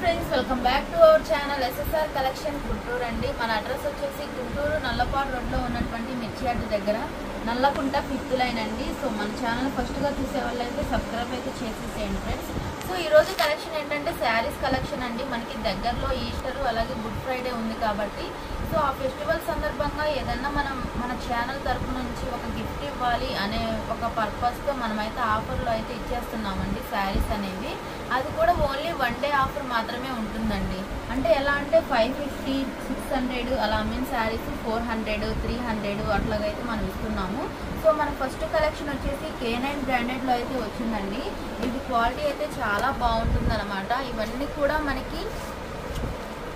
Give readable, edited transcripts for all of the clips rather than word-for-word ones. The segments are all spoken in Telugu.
Friends welcome back to our channel SSR collection Guntur అండి. మన అడ్రస్ వచ్చేసి గుంటూరు నల్లపాడు రోడ్లో ఉన్నటువంటి మిర్చి అడ్డు దగ్గర నల్లకుంట 5th లైన్ అండి. సో మన ఛానల్ ఫస్ట్గా చూసే వాళ్ళు అయితే సబ్స్క్రైబ్ అయితే చేసేసేయండి ఫ్రెండ్స్. సో ఈరోజు కలెక్షన్ ఏంటంటే శారీస్ కలెక్షన్ అండి. మనకి దగ్గరలో ఈస్టర్ అలాగే గుడ్ ఫ్రైడే ఉంది కాబట్టి సో ఆ ఫెస్టివల్ సందర్భంగా ఏదన్నా మనం మన ఛానల్ తరపు నుంచి ఒక గిఫ్ట్ ఇవ్వాలి అనే ఒక పర్పస్తో మనమైతే ఆఫర్లో అయితే ఇచ్చేస్తున్నామండి శారీస్ అనేవి. అది కూడా ఓన్లీ 1 డే ఆఫర్ మాత్రమే ఉంటుందండి. అంటే ఎలా అంటే 550, 600 అలా మీన్ శారీస్ 400, 300 అట్లాగైతే మనం ఇస్తున్నాము. సో మన ఫస్ట్ కలెక్షన్ వచ్చేసి K9 బ్రాండెడ్లో అయితే వచ్చిందండి. ఇది క్వాలిటీ అయితే చాలా బాగుంటుంది అనమాట. ఇవన్నీ కూడా మనకి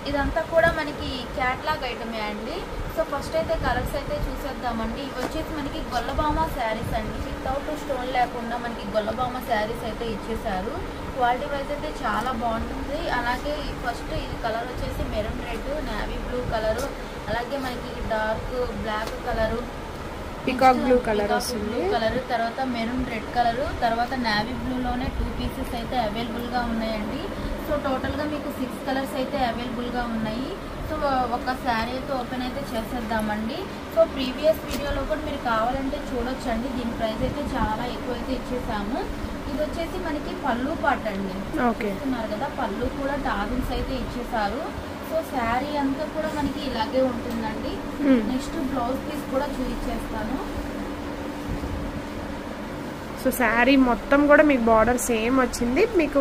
ఇదంతా కూడా మనకి క్యాట్లాగ్ ఐటమే అండి. సో ఫస్ట్ అయితే కలర్స్ అయితే చూసేద్దామండి. ఇవి వచ్చేసి మనకి గొల్లబామ శారీస్ అండి. వితౌట్ స్టోన్ లేకుండా మనకి గొల్లబామ శారీస్ అయితే ఇచ్చేసారు. క్వాలిటీ వైజ్ అయితే చాలా బాగుంటుంది. అలాగే ఫస్ట్ ఇది కలర్ వచ్చేసి maroon red, navy blue colour, అలాగే మనకి dark black colour, peacock blue colour వస్తుంది, కలర్ తర్వాత మెరూన్ రెడ్ కలరు, తర్వాత నేవీ బ్లూలోనే 2 పీసెస్ అయితే అవైలబుల్గా ఉన్నాయండి. సో టోటల్గా మీకు 6 కలర్స్ అయితే అవైలబుల్గా ఉన్నాయి. సో ఒక శారీ అయితే ఓపెన్ అయితే చేసేద్దామండి. సో ప్రీవియస్ వీడియోలో కూడా మీరు కావాలంటే చూడొచ్చండి. దీని ప్రైస్ అయితే చాలా ఎక్కువ అయితే ఇచ్చేసాము. ఇది వచ్చేసి మనకి పళ్ళు పాట అండి. చూస్తున్నారు కదా, పళ్ళు కూడా టాజిల్స్ అయితే ఇచ్చేసారు. సో శారీ అంతా కూడా మనకి ఇలాగే ఉంటుందండి. నెక్స్ట్ బ్లౌజ్ పీస్ కూడా చూపించేస్తాను. సో శారీ మొత్తం కూడా మీకు బార్డర్ సేమ్ వచ్చింది. మీకు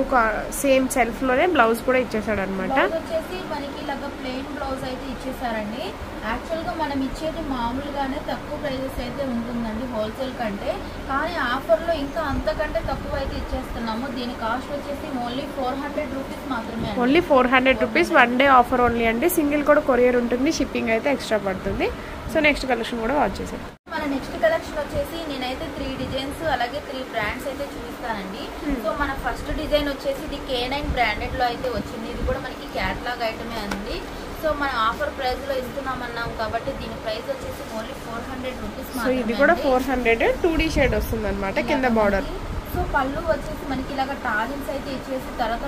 సేమ్ సెల్ఫ్ లోనే బ్లౌజ్ కూడా ఇచ్చేసాడు అనమాట. వచ్చేసి మనకి ఇలాగా ప్లెయిన్ బ్లౌజ్ అయితే ఇచ్చేసారండి. యాక్చువల్ గా మనం ఇచ్చేది మామూలుగానే తక్కువ ప్రైజెస్ అయితే ఉంటుందండి హోల్సేల్ కంటే, కానీ ఆఫర్ లో ఇంకా అంతకంటే తక్కువ అయితే ఇచ్చేస్తున్నాము. దీని కాస్ట్ వచ్చేసి ఓన్లీ 400 రూపీస్ మాత్రమే. Only 400 rupees 1 day offer only అండి. సింగిల్ కూడా కొరియర్ ఉంటుంది, షిప్పింగ్ అయితే ఎక్స్ట్రా పడుతుంది. సో నెక్స్ట్ కలెక్షన్ కూడా వాచ్ చేసాం. మన నెక్స్ట్ కలెక్షన్ వచ్చేసి నేనైతే 3 డిజైన్స్ అలాగే 3 బ్రాండ్స్ అయితే చూపిస్తానండి. సో మన ఫస్ట్ డిజైన్ వచ్చేసి ఇది K9 బ్రాండెడ్ లో అయితే వచ్చింది. ఇది కూడా మనకి క్యాట్లాగ్ ఐటమే అండి. సో మన ఆఫర్ ప్రైస్ లో ఇస్తున్నామన్నాం కాబట్టి దీని ప్రైస్ వచ్చేసి ఓన్లీ 400 రూపీస్. సో ఇది కూడా 400 2D షేడ్ వస్తుంది అనమాట కింద బార్డర్. సో పళ్ళు వచ్చేసి మనకి ఇలాగ టాజిల్స్ అయితే ఇచ్చేసి తర్వాత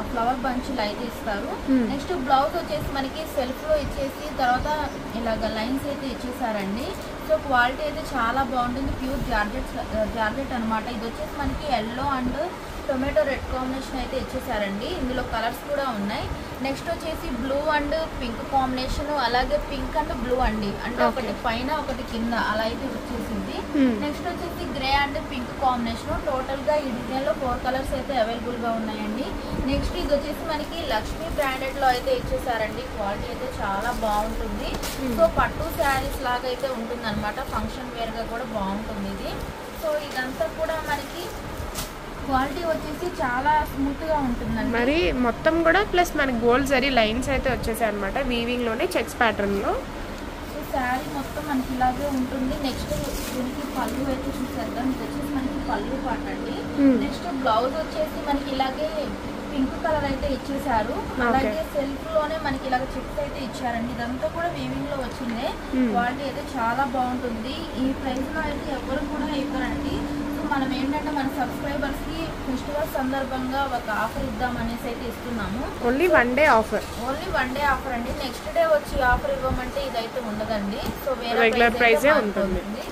ఫ్లవర్ బంచ్లు అయితే ఇస్తారు. నెక్స్ట్ బ్లౌజ్ వచ్చేసి మనకి సెల్ఫ్ లో ఇచ్చేసి తర్వాత ఇలాగ లైన్స్ అయితే ఇచ్చేసారండి. సో క్వాలిటీ అయితే చాలా బాగుంటుంది. ప్యూర్ జార్జెట్ అనమాట. ఇది వచ్చేసి మనకి yellow and tomato red combination అయితే ఇచ్చేసారండి. ఇందులో కలర్స్ కూడా ఉన్నాయి. నెక్స్ట్ వచ్చేసి బ్లూ అండ్ పింక్ కాంబినేషన్, అలాగే పింక్ అండ్ బ్లూ అండి. అంటే ఒకటి పైన ఒకటి కింద అలా అయితే వచ్చేసింది. నెక్స్ట్ వచ్చేసి grey and pink combination. Total గా ఈ డిజైన్ లో 4 కలర్స్ అయితే అవైలబుల్ గా ఉన్నాయండి. నెక్స్ట్ ఇది వచ్చేసి మనకి లక్ష్మీ బ్రాండెడ్ లో అయితే ఇచ్చేసారండి. క్వాలిటీ అయితే చాలా బాగుంటుంది. సో పట్టు శారీస్ లాగా అయితే ఉంటుంది అనమాట. ఫంక్షన్ వేర్ గా కూడా బాగుంటుంది ఇది. సో ఇదంతా కూడా మనకి క్వాలిటీ వచ్చేసి చాలా స్మూత్ గా ఉంటుందండి. మరి మొత్తం కూడా ప్లస్ మనకి గోల్డ్ జరీ లైన్స్ అయితే వచ్చేసాయి అనమాట, వీవింగ్ లోనే చెక్స్ ప్యాటర్న్ లో. సో శారీ మొత్తం మనకి ఇలాగే ఉంటుంది. నెక్స్ట్ దీనికి పళ్ళు అయితే చూసేద్దాం. ఇది వచ్చేసి మనకి పళ్ళు పాట అండి. నెక్స్ట్ బ్లౌజ్ వచ్చేసి మనకి ఇలాగే పింక్ కలర్ అయితే ఇచ్చేసారు. అలాగే సెల్ఫ్ లోనే మనకి ఇలాగ చెక్స్ అయితే ఇచ్చారండి. ఇదంతా కూడా వీవింగ్ లో వచ్చిందే. క్వాలిటీ అయితే చాలా బాగుంటుంది. ఈ ప్రైస్ లో అయితే ఎవరు కూడా ఇవ్వరండి. మనం ఏంటంటే మన సబ్స్క్రైబర్స్ కి ఫెస్టివల్ సందర్భంగా ఒక ఆఫర్ ఇద్దాం అనేసి అయితే ఇస్తున్నాము. Only 1 day offer. Only 1 day offer అండి. నెక్స్ట్ డే వచ్చి ఆఫర్ ఇవ్వమంటే ఇదైతే ఉండదండి. సో వేరే రెగ్యులర్ ప్రైజే ఉంటుంది.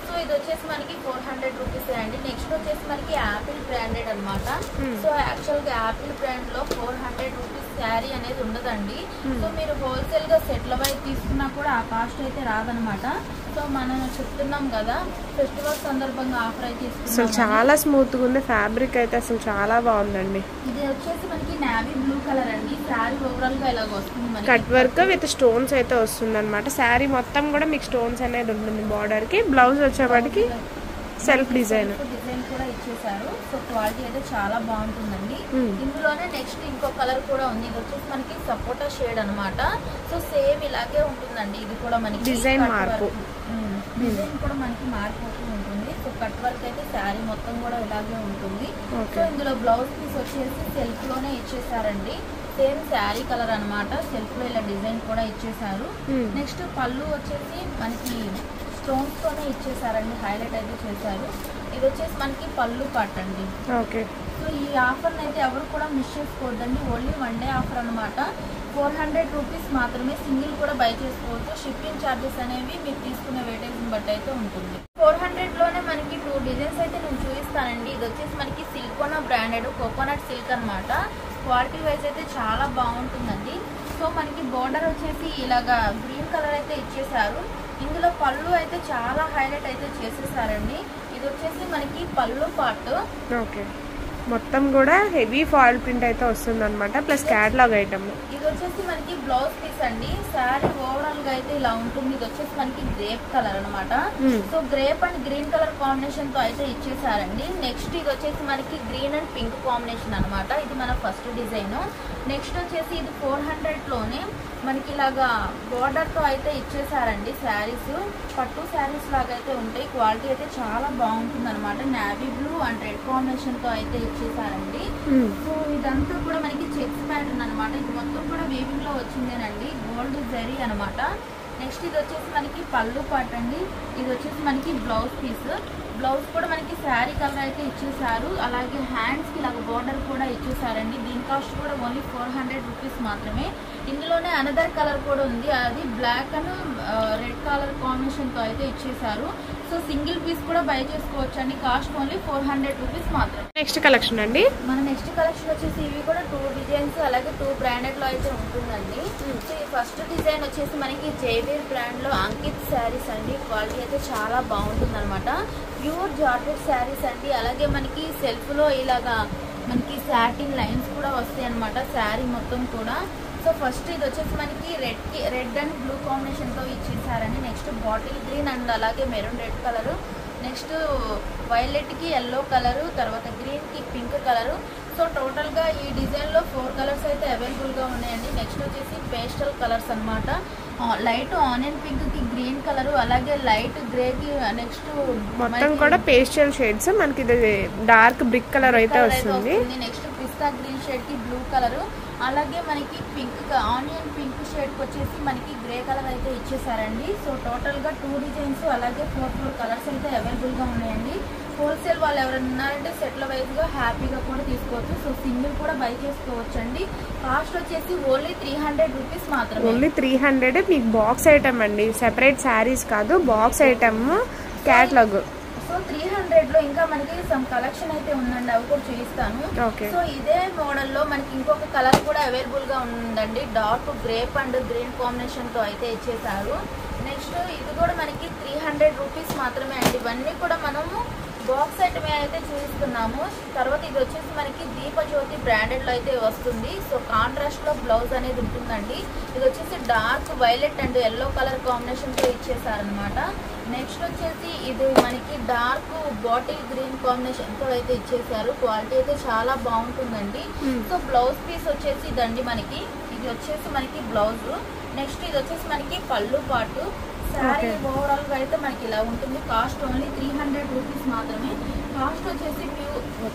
సో ఇది వచ్చేసి మనకి 400 రూపీస్ అండి. నెక్స్ట్ వచ్చేసి మనకి యాపిల్ బ్రాండెడ్ అనమాట. సో యాక్చువల్ గా యాపిల్ బ్రాండ్ లో 400 రూపీస్ శారీ అనేది ఉండదండి. సో మీరు హోల్సేల్ గా సెట్ల వైపు తీసుకున్నా కూడా ఆ కాస్ట్ అయితే రాదనమాట. సో మనం చెప్తున్నాం కదా ఫెస్టివల్ సందర్భంగా ఆఫర్ అయితే అసలు చాలా స్మూత్ గా ఉంది. ఫ్యాబ్రిక్ అయితే అసలు చాలా బాగుందండి. ఇది వచ్చేసి మనకి నేవీ బ్లూ కలర్ అండి. శారీ ఓవరాల్ గా ఇలాగ వస్తుంది. కట్ వర్క్ విత్ స్టోన్స్ అయితే వస్తుంది అనమాట. శారీ మొత్తం కూడా మీకు స్టోన్స్ అనేది ఉంటుంది బార్డర్ కి. బ్లౌజ్ వచ్చేవాటికి సెల్ఫ్ డిజైన్ కూడా ఇచ్చేసారు. సో క్వాలిటీ అయితే చాలా బాగుంటుందండి. ఇందులోనే నెక్స్ట్ ఇంకో కలర్ కూడా ఉంది. ఇది వచ్చేసి మనకి సపోటా షేడ్ అనమాట. సో సేమ్ ఇలాగే ఉంటుందండి. ఇది కూడా మనకి డిజైన్ మార్పు, డిజైన్ కూడా మనకి మారిపోతూ ఉంటుంది. సో కట్ వర్క్ అయితే శారీ మొత్తం కూడా ఇలాగే ఉంటుంది. సో ఇందులో బ్లౌజ్ పీస్ వచ్చేసి సెల్ఫ్ లోనే ఇచ్చేసారండి. సేమ్ శారీ కలర్ అనమాట. సెల్ఫ్ లో ఇలా డిజైన్ కూడా ఇచ్చేసారు. నెక్స్ట్ పళ్ళు వచ్చేసి మనకి స్టోన్స్ తోనే ఇచ్చేసారండి. హైలైట్ అయితే చేశారు. ఇది వచ్చేసి మనకి పళ్ళు పార్ట్ అండి. ఓకే. సో ఈ ఆఫర్ని అయితే ఎవరు కూడా మిస్ చేసుకోవద్దండి. ఓన్లీ 1 డే ఆఫర్ అనమాట. 400 రూపీస్ మాత్రమే. సింగిల్ కూడా బై చేసుకోవచ్చు. షిప్పింగ్ ఛార్జెస్ అనేవి మీరు తీసుకునే వెయిటేజ్ని బట్టి అయితే ఉంటుంది. 400లోనే మనకి 2 డిజైన్స్ అయితే నేను చూపిస్తానండి. ఇది వచ్చేసి మనకి సిల్కోనా బ్రాండెడ్ కోకోనట్ సిల్క్ అనమాట. క్వాలిటీ వైజ్ అయితే చాలా బాగుంటుందండి. సో మనకి బోర్డర్ వచ్చేసి ఇలాగా గ్రీన్ కలర్ అయితే ఇచ్చేసారు. ఇందులో పళ్ళు అయితే చాలా హైలైట్ అయితే చేసేసారండి. ఇది వచ్చేసి మనకి పళ్ళు పార్ట్. ఓకే. మొత్తం కూడా హెవీ ఫాయిల్ ప్రింట్ అయితే వస్తుంది అనమాట. Plus catalogue item. ఇది వచ్చేసి మనకి బ్లౌజ్ పీస్ అండి. శారీ ఓవరాల్ గా అయితే ఇలా ఉంటుంది. ఇది వచ్చేసి మనకి గ్రేప్ కలర్ అనమాట. So grape and green colour combination తో అయితే ఇచ్చేసారండి. నెక్స్ట్ ఇది వచ్చేసి మనకి గ్రీన్ అండ్ పింక్ కాంబినేషన్ అనమాట. ఇది మన ఫస్ట్ డిజైన్. నెక్స్ట్ వచ్చేసి ఇది 400లోనే మనకి ఇలాగా బోర్డర్ తో అయితే ఇచ్చేసారండి. శారీస్ పట్టు శారీస్ లాగా అయితే ఉంటాయి. క్వాలిటీ అయితే చాలా బాగుంటుంది అనమాట. Navy blue and red combination తో అయితే ఇచ్చేసారండి. సో ఇదంతా కూడా మనకి చెక్స్ ప్యాటర్న్ అనమాట. ఇది మొత్తం కూడా వీవింగ్ లో వచ్చిందేనండి. గోల్డ్ జరీ అనమాట. నెక్స్ట్ ఇది వచ్చేసి మనకి పళ్ళు పార్ట్ అండి. ఇది వచ్చేసి మనకి బ్లౌజ్ పీస్. బ్లౌజ్ కూడా మనకి శారీ కలర్ అయితే ఇచ్చేసారు. అలాగే హ్యాండ్స్ కి ఇలాగ బోర్డర్ కూడా ఇచ్చేసారండి. దీని కాస్ట్ కూడా ఓన్లీ 400 రూపీస్ మాత్రమే. ఇందులోనే అనదర్ కలర్ కూడా ఉంది. అది black and red colour combination తో అయితే ఇచ్చేసారు. సో సింగిల్ పీస్ కూడా బై చేసుకోవచ్చు అండి. కాస్ట్ ఓన్లీ 400 రూపీస్ మాత్రమే. నెక్స్ట్ కలెక్షన్ అండి. మన నెక్స్ట్ కలెక్షన్ వచ్చేసి ఇవి కూడా 2 డిజైన్స్ అలాగే 2 బ్రాండెడ్ లో అయితే ఉంటుందండి. సో ఈ ఫస్ట్ డిజైన్ వచ్చేసి మనకి జైవేర్ బ్రాండ్ లో అంకిత్ శారీస్ అండి. క్వాలిటీ అయితే చాలా బాగుంటుంది అనమాట. ప్యూర్ జార్జెట్ శారీస్ అండి. అలాగే మనకి సెల్ఫ్ లో ఇలాగా మనకి సాటిన్ లైన్స్ కూడా వస్తాయి అనమాట శారీ మొత్తం కూడా. సో ఫస్ట్ ఇది వచ్చేసి మనకి రెడ్ అండ్ బ్లూ కాంబినేషన్ తో ఇచ్చేసారండి. నెక్స్ట్ బాటిల్ గ్రీన్ అండ్ అలాగే maroon red colour. Next violet కి ఎల్లో కలరు, తర్వాత గ్రీన్ కి పింక్ కలరు. సో టోటల్ గా ఈ డిజైన్ లో 4 కలర్స్ అయితే అవైలబుల్ గా ఉన్నాయండి. నెక్స్ట్ వచ్చేసి పేస్టల్ కలర్స్ అనమాట. లైట్ ఆనియన్ పింక్ కి గ్రీన్ కలర్, అలాగే లైట్ గ్రే కి నెక్స్ట్ మొత్తం కూడా పేస్టల్ షేడ్స్. మనకి ఇది డార్క్ బ్రిక్ కలర్ అయితే వస్తుంది. నెక్స్ట్ పిస్తా గ్రీన్ షేడ్ కి బ్లూ కలర్, అలాగే మనకి పింక్ ఆనియన్ పింక్ షేడ్ కి వచ్చేసి మనకి గ్రే కలర్ అయితే ఇచ్చేసారండి. సో టోటల్ గా 2 డిజైన్స్ అలాగే 4 కలర్స్ అయితే అవైలబుల్ గా ఉన్నాయండి. హోల్సేల్ వాళ్ళు ఎవరైనా ఉన్నారంటే సెట్ల వైజ్ గా హ్యాపీగా కూడా తీసుకోవచ్చు. సో సింగిల్ కూడా బై చేసుకోవచ్చు అండి. కాస్ట్ వచ్చేసి ఓన్లీ 300 రూపీస్ మాత్రమే. ఓన్లీ 300. మీకు బాక్స్ ఐటమ్ అండి, సెపరేట్ శారీస్ కాదు, బాక్స్ ఐటమ్ క్యాటలాగ్. సో 300 లో ఇంకా మనకి సమ్ కలెక్షన్ అయితే ఉందండి. అవి కూడా చూపిస్తాను. సో ఇదే మోడల్ లో మనకి ఇంకొక కలర్ కూడా అవైలబుల్ గా ఉందండి. Dark grape and green combination తో అయితే ఇచ్చేసారు. నెక్స్ట్ ఇది కూడా మనకి 300 రూపీస్ మాత్రమే అండి. ఇవన్నీ కూడా మనము బాక్స్ ఐటమే అయితే చూపిస్తున్నాము. తర్వాత ఇది వచ్చేసి మనకి దీపజ్యోతి బ్రాండెడ్ లో అయితే వస్తుంది. సో కాంట్రాస్ట్ లో బ్లౌజ్ అనేది ఉంటుందండి. ఇది వచ్చేసి dark violet and yellow colour combination తో ఇచ్చేసారనమాట. నెక్స్ట్ వచ్చేసి ఇది మనకి డార్క్ బాటిల్ గ్రీన్ కాంబినేషన్ తో అయితే ఇచ్చేసారు. క్వాలిటీ అయితే చాలా బాగుంటుందండి. సో బ్లౌజ్ పీస్ వచ్చేసి ఇదండి మనకి. ఇది వచ్చేసి మనకి బ్లౌజ్. నెక్స్ట్ ఇది వచ్చేసి మనకి పళ్ళు పాటు. శారీ ఓవరాల్ గా అయితే మనకి ఇలా ఉంటుంది. కాస్ట్ ఓన్లీ 300 రూపీస్ మాత్రమే. కాస్ట్ వచ్చేసి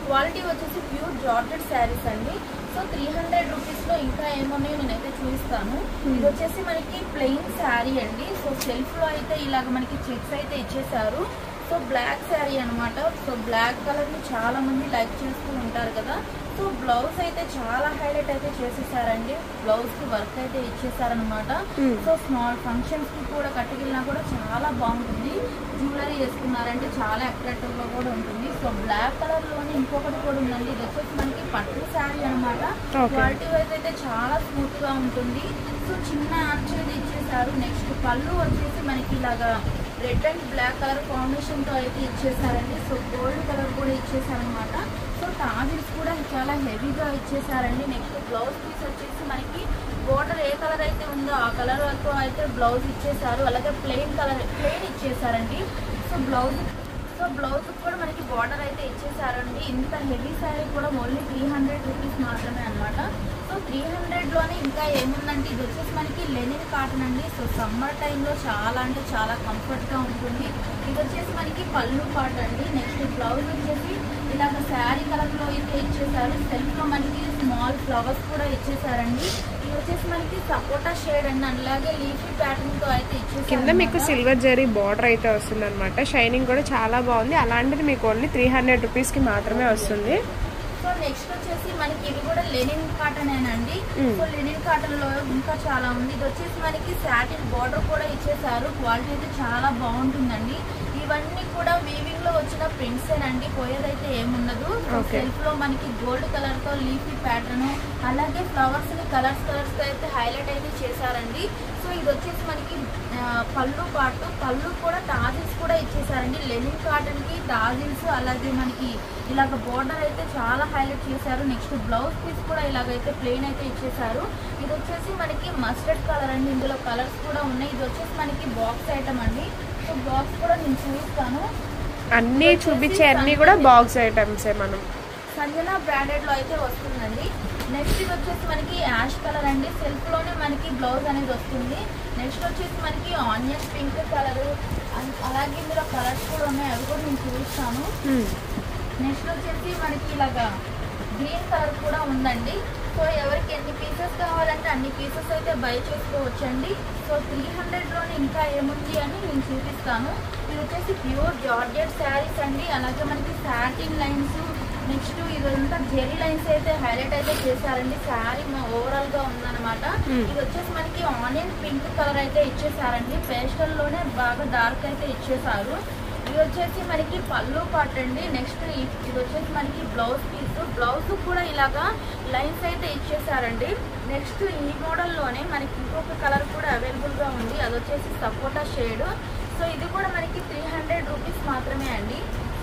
క్వాలిటీ వచ్చేసి ప్యూర్ జార్జెట్ శారీస్ అండి. సో 300 రూపీస్ లో ఇంకా ఏమున్నాయో నేనైతే చూపిస్తాను. ఇది వచ్చేసి మనకి ప్లెయిన్ శారీ అండి. సో సెల్ఫ్ లో అయితే ఇలాగ మనకి చెక్స్ అయితే ఇచ్చేసారు. సో బ్లాక్ శారీ అనమాట. సో బ్లాక్ కలర్ ని చాలా మంది లైక్ చేస్తూ ఉంటారు కదా. సో బ్లౌజ్ అయితే చాలా హైలైట్ అయితే చేసేసారండి. బ్లౌజ్ కి వర్క్ అయితే ఇచ్చేసారనమాట. సో స్మాల్ ఫంక్షన్స్ కి కూడా కట్టుకెళ్ళినా కూడా చాలా బాగుంటుంది. జ్యువెలరీ వేసుకున్నారంటే చాలా అట్రాక్టివ్ గా కూడా ఉంటుంది. సో బ్లాక్ కలర్ లోనే ఇంకొకటి కూడా ఉందండి. ఇది వచ్చేసి మనకి పట్టు శారీ అనమాట. క్వాలిటీ వైజ్ అయితే చాలా స్మూత్ గా ఉంటుంది. సో చిన్న ఆర్చేది ఇచ్చేసారు. నెక్స్ట్ పళ్ళు వచ్చేసి మనకి ఇలాగా red and black colour combination తో అయితే ఇచ్చేసారండి. సో గోల్డ్ కలర్ కూడా ఇచ్చేసారనమాట. సో టాజిల్స్ కూడా చాలా హెవీగా ఇచ్చేసారండి. నెక్స్ట్ బ్లౌజ్ పీస్ వచ్చేసి మనకి బోర్డర్ ఏ కలర్ అయితే ఉందో ఆ కలర్ తో అయితే బ్లౌజ్ ఇచ్చేసారు. అలాగే ప్లెయిన్ ఇచ్చేసారండి. సో బ్లౌజ్ కూడా మనకి బార్డర్ అయితే ఇచ్చేసారండి. ఇంత హెవీ శారీ కూడా ఓన్లీ 300 రూపీస్ మాత్రమే అనమాట. సో 300 లోనే ఇంకా ఏముందంటే ఇది వచ్చేసి మనకి లెనిన్ కాటన్ అండి. సో సమ్మర్ టైంలో చాలా అంటే చాలా కంఫర్ట్ గా ఉంటుంది. ఇది వచ్చేసి మనకి పళ్ళు పార్ట్ అండి. నెక్స్ట్ బ్లౌజ్ వచ్చేసి ఇలాగ శారీ కలర్ లో అయితే ఇచ్చేసారు. సెల్ఫ్ లో మనకి స్మాల్ ఫ్లవర్స్ కూడా ఇచ్చేసారండి. ఇది వచ్చేసి మనకి సపోటా షేడ్ అండి, అలాగే లీఫీ ప్యాటర్న్ తో అయితే ఇచ్చేసారు. కింద మీకు సిల్వర్ జరీ బార్డర్ అయితే వస్తుంది అనమాట. షైనింగ్ కూడా చాలా బాగుంది. అలాంటిది మీకు ఓన్లీ 300 రూపీస్ కి మాత్రమే వస్తుంది. సో నెక్స్ట్ వచ్చేసి మనకి ఇవి కూడా లెనిన్ కాటన్ ఏనండి. సో లెనిన్ కాటన్ లో ఇంకా చాలా ఉంది. ఇది వచ్చేసి మనకి సాటిన్ బార్డర్ కూడా ఇచ్చేసారు. క్వాలిటీ అయితే చాలా బాగుంటుందండి. ఇవన్నీ కూడా వీవింగ్ లో వచ్చిన ప్రింట్స్ ఏనండి, పోయేదైతే ఏముండదు. సెల్ఫ్ లో మనకి గోల్డ్ కలర్ తో లీఫీ ప్యాటర్న్, అలాగే ఫ్లవర్స్ ని కలర్స్ తో అయితే హైలైట్ అయితే చేశారండి. సో ఇది వచ్చేసి మనకి పళ్ళు పాటు, పళ్ళు కూడా టాజిల్స్ కూడా ఇచ్చేసారండి. లెనిన్ కాటన్ కి టాజిల్స్, అలాగే మనకి ఇలాగ బోర్డర్ అయితే చాలా హైలైట్ చేశారు. నెక్స్ట్ బ్లౌజ్ పీస్ కూడా ఇలాగైతే ప్లెయిన్ అయితే ఇచ్చేసారు. ఇది వచ్చేసి మనకి మస్టర్డ్ కలర్ అండి, ఇందులో కలర్స్ కూడా ఉన్నాయి. ఇది వచ్చేసి మనకి బాక్స్ ఐటమ్ అండి. సో బాక్స్ కూడా నేను చూపిస్తాను. అన్ని చూపించే అన్ని కూడా బాక్స్ ఐటమ్సే. మనం సంజన బ్రాండెడ్ లో అయితే వస్తుందండి. నెక్స్ట్ ఇది వచ్చేసి మనకి యాష్ కలర్ అండి. సెల్ఫ్ లోనే మనకి బ్లౌజ్ అనేది వస్తుంది. నెక్స్ట్ వచ్చేసి మనకి ఆనియన్ పింక్ కలర్, అలాగే ఇందులో కలర్స్ కూడా ఉన్నాయి, అవి కూడా నేను చూపిస్తాను. నెక్స్ట్ వచ్చేసి మనకి ఇలాగా గ్రీన్ కలర్ కూడా ఉందండి. సో ఎవరికి ఎన్ని పీసెస్ కావాలంటే అన్ని పీసెస్ అయితే బై చేసుకోవచ్చండి. సో 300 లోనే ఇంకా ఏముంది అని నేను చూపిస్తాను. ఇది వచ్చేసి ప్యూర్ జార్జెట్ శారీస్ అండి. అలాగే మనకి సాటిన్ లైన్స్, నెక్స్ట్ ఇదంతా జెరీ లైన్స్ అయితే హైలైట్ అయితే చేశారండి. శారీ ఓవరాల్ గా ఉందన్నమాట. ఇది వచ్చేసి మనకి ఆనియన్ పింక్ కలర్ అయితే ఇచ్చేసారండి. పేస్టల్ లోనే బాగా డార్క్ అయితే ఇచ్చేసారు. ఇది వచ్చేసి మనకి పళ్ళు పార్ట్ అండి. నెక్స్ట్ ఇది వచ్చేసి మనకి బ్లౌజ్ పీస్, బ్లౌజ్ కూడా ఇలాగా లైన్స్ అయితే ఇచ్చేసారండి. నెక్స్ట్ ఈ మోడల్ లోనే మనకి ఇంకొక కలర్ కూడా అవైలబుల్ గా ఉంది, అది వచ్చేసి సపోటా షేడ్. సో ఇది కూడా మనకి 300 రూపీస్ మాత్రమే అండి.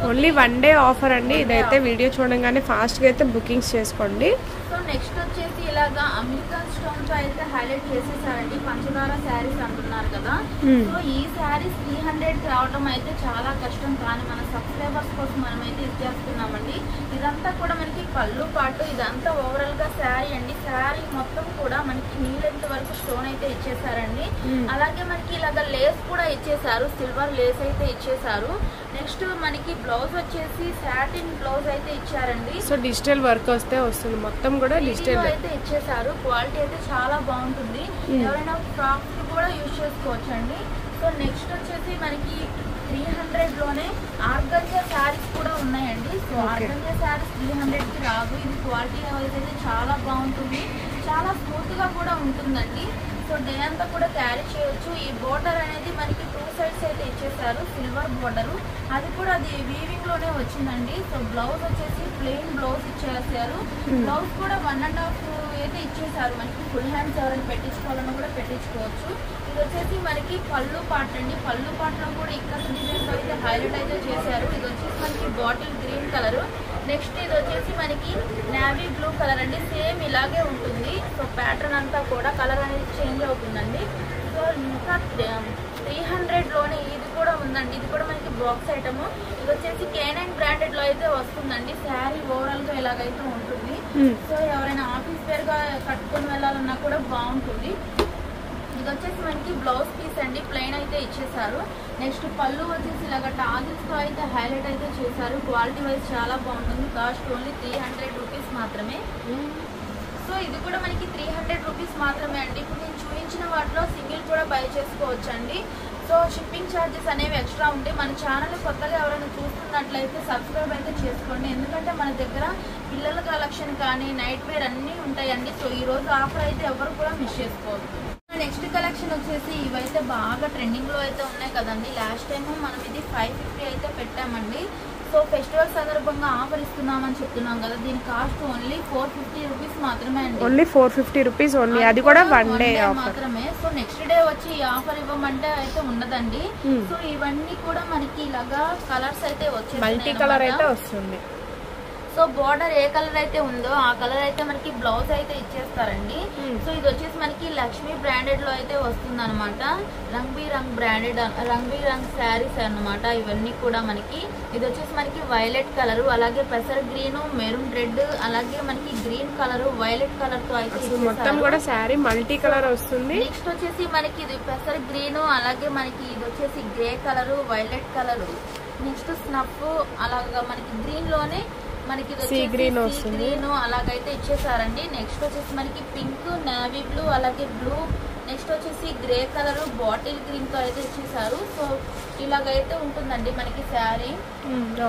ఓన్లీ 1 డే ఆఫర్ అండి. ఇదైతే వీడియో చూడగానే ఫాస్ట్ గా అయితే బుకింగ్స్ చేసుకోండి. సో నెక్స్ట్ వచ్చేసి ఇలాగా అమెరికన్ స్టోన్ తో అయితే హైలైట్ చేసేసారండి. పంచదార శారీస్ అంటున్నారు కదా. సో ఈ శారీస్ 300 రావడం అయితే చాలా కష్టం, కానీ మన సబ్స్క్రైబర్స్ కోసం మనం అయితే ఇచ్చేస్తున్నామండి. ఇదంతా కూడా మనకి పళ్ళు పాటు, ఇదంతా ఓవరాల్ గా శారీ అండి. శారీ మొత్తం కూడా మనకి నీ లెంత్ వరకు స్టోన్ అయితే ఇచ్చేసారండి. అలాగే మనకి ఇలాగా లేస్ కూడా ఇచ్చేసారు, సిల్వర్ లేస్ అయితే ఇచ్చేసారు. నెక్స్ట్ మనకి బ్లౌజ్ వచ్చేసి సాటిన్ బ్లౌజ్ అయితే ఇచ్చారండి. సో డిజిటల్ వర్క్ వస్తే వస్తుంది, మొత్తం కూడా డిజిటల్ అయితే ఇచ్చేసారు. క్వాలిటీ అయితే చాలా బాగుంటుంది, ఎవరైనా ఫ్రాక్స్ కూడా యూజ్ చేసుకోవచ్చండి. సో నెక్స్ట్ వచ్చేసి మనకి 300 లోనే ఆర్గంజా శారీస్ కూడా ఉన్నాయండి. సో ఆర్గంజా శారీస్ 300 కి రాదు. ఇది క్వాలిటీ అయితే చాలా బాగుంటుంది, చాలా స్మూత్ గా కూడా ఉంటుందండి. సో డే అంతా కూడా క్యారీ చేయొచ్చు. ఈ బోర్డర్ అనేది మనకి 2 సైడ్స్ అయితే ఇచ్చేసారు, సిల్వర్ బోర్డర్, అది కూడా అది వీవింగ్ లోనే వచ్చిందండి. సో బ్లౌజ్ వచ్చేసి ప్లెయిన్ బ్లౌజ్ ఇచ్చేసారు. బ్లౌజ్ కూడా 1.5 అయితే ఇచ్చేసారు. మనకి ఫుల్ హ్యాండ్స్ ఎవరైనా పెట్టించుకోవాలన్నా కూడా పెట్టించుకోవచ్చు. ఇది వచ్చేసి మనకి పళ్ళు పార్ట్ అండి. పళ్ళు పార్ట్ లో కూడా ఇక్కడ డిజైన్స్ అయితే హైలైట్ అయితే చేశారు. ఇది వచ్చేసి మనకి బాటిల్ గ్రీన్ కలర్. నెక్స్ట్ ఇది వచ్చేసి మనకి నేవీ బ్లూ కలర్ అండి. సేమ్ ఇలాగే ఉంటుంది. సో ప్యాటర్న్ అంతా కూడా కలర్ అనేది చేంజ్ అవుతుందండి. సో ఇంకా 300 లోనే ఇది కూడా ఉందండి. ఇది కూడా మనకి బాక్స్ ఐటమ్. ఇది వచ్చేసి K9 బ్రాండెడ్ లో అయితే వస్తుందండి. శారీ ఓవరాల్ గా ఇలాగైతే ఉంటుంది. సో ఎవరైనా ఆఫీస్ వేర్ గా కట్టుకొని వెళ్ళాలన్నా కూడా బాగుంటుంది. ఇది వచ్చేసి మనకి బ్లౌజ్ పీస్ అండి, ప్లెయిన్ అయితే ఇచ్చేసారు. నెక్స్ట్ పళ్ళు వచ్చేసి ఇలాగ టాజిల్స్ తో అయితే హైలైట్ అయితే చేశారు. క్వాలిటీ వైజ్ చాలా బాగుంటుంది. కాస్ట్ ఓన్లీ 300 రూపీస్ మాత్రమే. సో ఇది కూడా మనకి 300 రూపీస్ మాత్రమే అండి. ఇప్పుడు నేను చూపించిన వాటిలో సింగిల్ కూడా బై చేసుకోవచ్చు అండి. సో షిప్పింగ్ ఛార్జెస్ అనేవి ఎక్స్ట్రా ఉంటాయి. మన ఛానల్ కొత్తగా ఎవరైనా చూస్తున్నట్లయితే సబ్స్క్రైబ్ అయితే చేసుకోండి, ఎందుకంటే మన దగ్గర పిల్లల కలెక్షన్ కానీ నైట్ వేర్ అన్నీ ఉంటాయండి. సో ఈ రోజు ఆఫర్ అయితే ఎవరు కూడా మిస్ చేసుకోవద్దు. నెక్స్ట్ కలెక్షన్ వచ్చేసి ఇవైతే బాగా ట్రెండింగ్ లో అయితే ఉన్నాయి కదండి. లాస్ట్ టైం మనం ఇది 550 అయితే పెట్టామండి. సో ఫెస్టివల్ సందర్భంగా ఆఫర్ ఇస్తున్నామని చెప్తున్నాం కదా, దీని కాస్ట్ ఓన్లీ 450 రూపీస్ మాత్రమే అండి. ఓన్లీ 450 రూపీస్ ఓన్లీ, అది కూడా 1 డే మాత్రమే. సో నెక్స్ట్ డే వచ్చి ఈ ఆఫర్ ఇవ్వమంటే అయితే ఉండదండి. సో ఇవన్నీ కూడా మనకి ఇలాగా కలర్స్ అయితే వచ్చేసి మల్టీ కలర్ అయితే వస్తుంది. సో బోర్డర్ ఏ కలర్ అయితే ఉందో ఆ కలర్ అయితే మనకి బ్లౌజ్ అయితే ఇచ్చేస్తారండి. సో ఇది వచ్చేసి మనకి లక్ష్మీ బ్రాండెడ్ లో అయితే వస్తుంది అనమాట. రంగ్ బి రంగ్ బ్రాండెడ్, రంగ్ బి రంగ్ శారీస్ అనమాట ఇవన్నీ కూడా మనకి. ఇది వచ్చేసి మనకి వైలెట్ కలర్, అలాగే పెసర్ గ్రీన్, మెరూన్ రెడ్, అలాగే మనకి గ్రీన్ కలర్, వైలెట్ కలర్ తో అయితే మొత్తం కూడా శారీ మల్టీ కలర్ వస్తుంది. నెక్స్ట్ వచ్చేసి మనకి ఇది పెసర్ గ్రీన్, అలాగే మనకి ఇది వచ్చేసి grey colour, violet colour, next snuff, అలాగా మనకి గ్రీన్ లోనే మనకి సీ గ్రీన్ వస్తుంది, గ్రీన్ అలాగైతే ఇచ్చేసారండి. నెక్స్ట్ వచ్చేసి మనకి పింక్, నేవీ బ్లూ, అలాగే బ్లూ, నెక్స్ట్ వచ్చేసి గ్రే కలర్ బాటిల్ గ్రీన్ తో అయితే ఇచ్చేసారు. సో ఇలాగైతే ఉంటుందండి మనకి శారీ.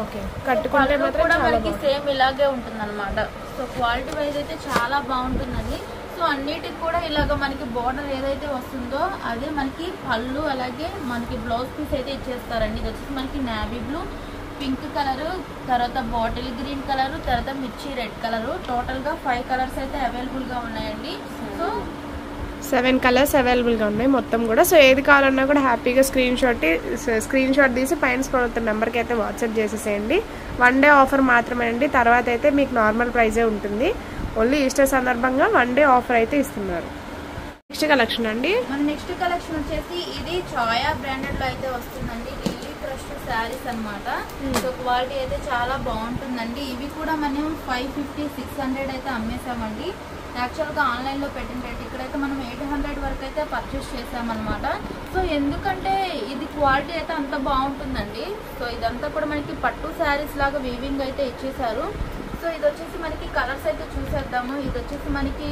ఓకే, కట్టుకుంటే మాత్రం కూడా మనకి సేమ్ ఇలాగే ఉంటుంది అనమాట. సో క్వాలిటీ వైజ్ అయితే చాలా బాగుంటుందండి. సో అన్నిటికి కూడా ఇలాగ మనకి బోర్డర్ ఏదైతే వస్తుందో అదే మనకి పళ్ళు, అలాగే మనకి బ్లౌజ్ పీస్ అయితే ఇచ్చేస్తారండి. ఇది వచ్చేసి మనకి నేవీ బ్లూ, పింక్ కలర్, తర్వాత బాటిల్ గ్రీన్ కలర్, తర్వాత మిర్చి రెడ్ కలర్, టోటల్ గా 5 కలర్స్ అయితే అవైలబుల్ గా ఉన్నాయండి. సో 7 కలర్స్ అవైలబుల్గా ఉన్నాయి మొత్తం కూడా. సో ఏది కావాలన్నా కూడా హ్యాపీగా స్క్రీన్ షాట్ తీసి పైన స్క్రోల్ అవుతున్న నెంబర్కి అయితే వాట్సాప్ చేసేసేయండి. 1 డే ఆఫర్ మాత్రమే అండి, తర్వాత అయితే మీకు నార్మల్ ప్రైజే ఉంటుంది. ఓన్లీ ఈస్టర్ సందర్భంగా 1 డే ఆఫర్ అయితే ఇస్తున్నారు. నెక్స్ట్ కలెక్షన్ అండి, మన నెక్స్ట్ కలెక్షన్ వచ్చేసి ఇది ఛాయా బ్రాండెడ్ లో అయితే వస్తుందండి. లిల్లీ క్రష్ శారీస్ అనమాట. సో క్వాలిటీ అయితే చాలా బాగుంటుందండి. ఇవి కూడా మనం 550, 600 అయితే అమ్మేసామండి. యాక్చువల్గా ఆన్లైన్లో పెట్టిన రేట్ ఇక్కడైతే మనం 800 వరకు అయితే పర్చేస్ చేసామన్నమాట. సో ఎందుకంటే ఇది క్వాలిటీ అయితే అంత బాగుంటుందండి. సో ఇదంతా కూడా మనకి పట్టు శారీస్ లాగా వీవింగ్ అయితే ఇచ్చేసారు. సో ఇది వచ్చేసి మనకి కలర్స్ అయితే చూసేద్దాము. ఇది వచ్చేసి మనకి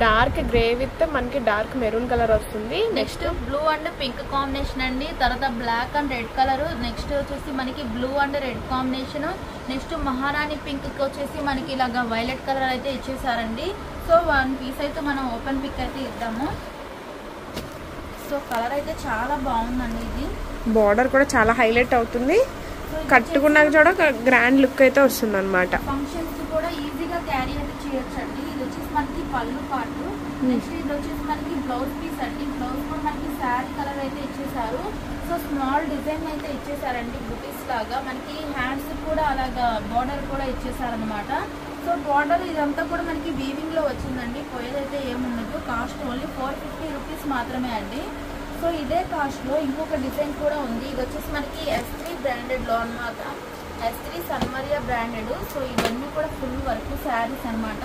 డార్క్ గ్రే విత్ మనకి డార్క్ మెరూన్ కలర్ వస్తుంది. Next blue and pink combination అండి. తర్వాత black and red colour. Next వచ్చేసి మనకి blue and red combination. Next మహారాణి పింక్ వచ్చేసి మనకి ఇలాగా వైలెట్ కలర్ అయితే ఇచ్చేసారండి. సో 1 పీస్ అయితే మనం ఓపెన్ పిక్ అయితే ఇద్దాము. సో కలర్ అయితే చాలా బాగుందండి. ఇది బార్డర్ కూడా చాలా హైలైట్ అవుతుంది, కట్టుకున్నాక కూడా గ్రాండ్ లుక్ అయితే వస్తుంది అనమాట. ఫంక్షన్స్ కూడా ఈజీగా క్యారీ అయితే చేయొచ్చండి. ఇది వచ్చేసి మనకి పళ్ళు పాటు. నెక్స్ట్ ఇది వచ్చేసి మనకి బ్లౌజ్ పీస్ అండి. బ్లౌజ్ కూడా మనకి శారీ కలర్ అయితే ఇచ్చేసారు. సో స్మాల్ డిజైన్ అయితే ఇచ్చేసారండి, బుటీస్ లాగా. మనకి హ్యాండ్స్ కూడా అలాగా బార్డర్ కూడా ఇచ్చేసారనమాట. సో బార్డర్ ఇదంతా కూడా మనకి వీవింగ్ లో వచ్చిందండి, పోయేదైతే ఏముండదు. కాస్ట్ ఓన్లీ 450 రూపీస్ మాత్రమే అండి. సో ఇదే కాస్ట్ లో ఇంకొక డిజైన్ కూడా ఉంది. ఇది వచ్చేసి మనకి S3 బ్రాండెడ్ లో అనమాట. S3 సన్మరియా branded. సో ఇవన్నీ కూడా ఫుల్ వర్క్ శారీస్ అనమాట.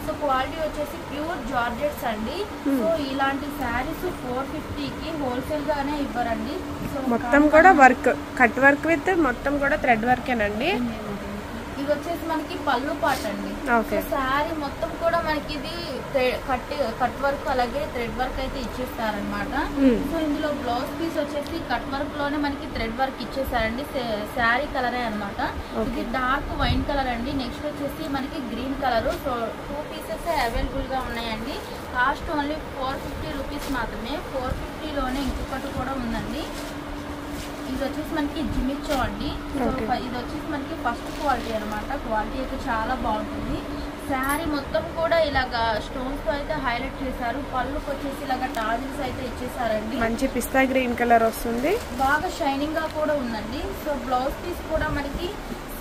సో క్వాలిటీ వచ్చేసి ప్యూర్ జార్జెట్స్ అండి. సో ఇలాంటి శారీస్ 450కి హోల్సేల్ గానే ఇవ్వరండి. సో మొత్తం కూడా వర్క్, కట్ వర్క్ విత్ మొత్తం కూడా థ్రెడ్ వర్కేనండి. ఇది వచ్చేసి మనకి పళ్ళు పాట అండి. శారీ మొత్తం కూడా మనకి ఇది కట్ వర్క్ అలాగే థ్రెడ్ వర్క్ అయితే ఇచ్చేస్తారనమాట. సో ఇందులో బ్లౌజ్ పీస్ వచ్చేసి కట్ వర్క్ లోనే మనకి థ్రెడ్ వర్క్ ఇచ్చేసారండి. శారీ కలరే అనమాట. ఇది డార్క్ వైన్ కలర్ అండి. నెక్స్ట్ వచ్చేసి మనకి green colour. So 2 pieces available గా ఉన్నాయండి. కాస్ట్ ఓన్లీ 450 రూపీస్ మాత్రమే. 450 లోనే ఇంకొకటి కూడా ఉందండి. ఇది వచ్చేసి మనకి జిమిచ్చో అండి. సో ఇది వచ్చేసి మనకి ఫస్ట్ క్వాలిటీ అనమాట. క్వాలిటీ అయితే చాలా బాగుంటుంది. శారీ మొత్తం కూడా ఇలాగా స్టోన్స్ తో అయితే హైలైట్ చేశారు. పళ్ళుకి వచ్చేసి ఇలాగా టాజిల్స్ అయితే ఇచ్చేసారండి. మంచి పిస్తా గ్రీన్ కలర్ వస్తుంది, బాగా షైనింగ్ గా కూడా ఉందండి. సో బ్లౌజ్ పీస్ కూడా మనకి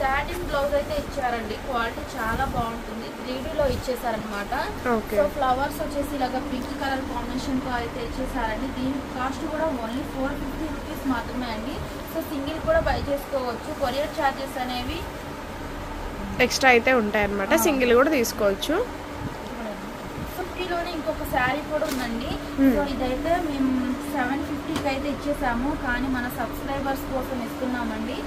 సాటిన్ బ్లౌజ్ అయితే ఇచ్చారండి. క్వాలిటీ చాలా బాగుంటుంది. 3D లో ఇచ్చేసారనమాట. సో ఫ్లవర్స్ వచ్చేసి ఇలాగా పింక్ కలర్ కాంబినేషన్ తో అయితే ఇచ్చేసారండి. దీని కాస్ట్ కూడా ఓన్లీ 450 రూపీస్ మాత్రమే అండి. సో సింగిల్ కూడా బై చేసుకోవచ్చు. కొరియర్ ఛార్జెస్ అనేవి ఎక్స్ట్రా అయితే ఉంటాయి అనమాట. సింగిల్ కూడా తీసుకోవచ్చు. 50లోనే ఇంకొక శారీ కూడా ఉందండి. సో ఇదైతే మేము 750కి అయితే ఇచ్చేసాము, కానీ మన సబ్స్క్రైబర్స్ కోసం ఇస్తున్నామండి.